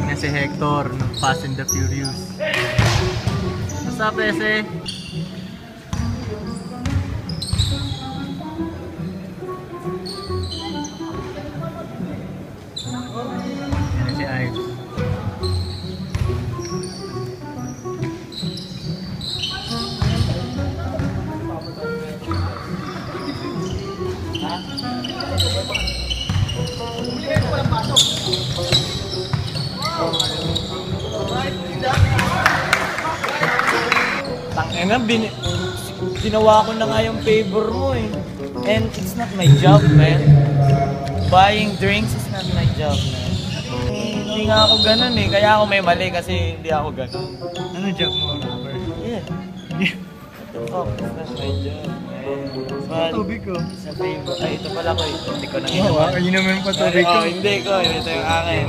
niya si Hector ng Fast and the Furious. What's up, Ese? Yan si Ives. Tangina, ginawa ko na nga yung favor mo eh. And it's not my job, man. Buying drinks is not my job, man. Hindi nga ako ganun eh. Kaya ako may mali kasi hindi ako ganun. Ano job mo, Robert? Yeah. What the fuck? It's not my job, man. But, Tubig ko. sa favor. Ay, ito pala ko eh. Hindi ko nang Oo, yun naman pa tubig ko. Hindi ko. Ito yung akin.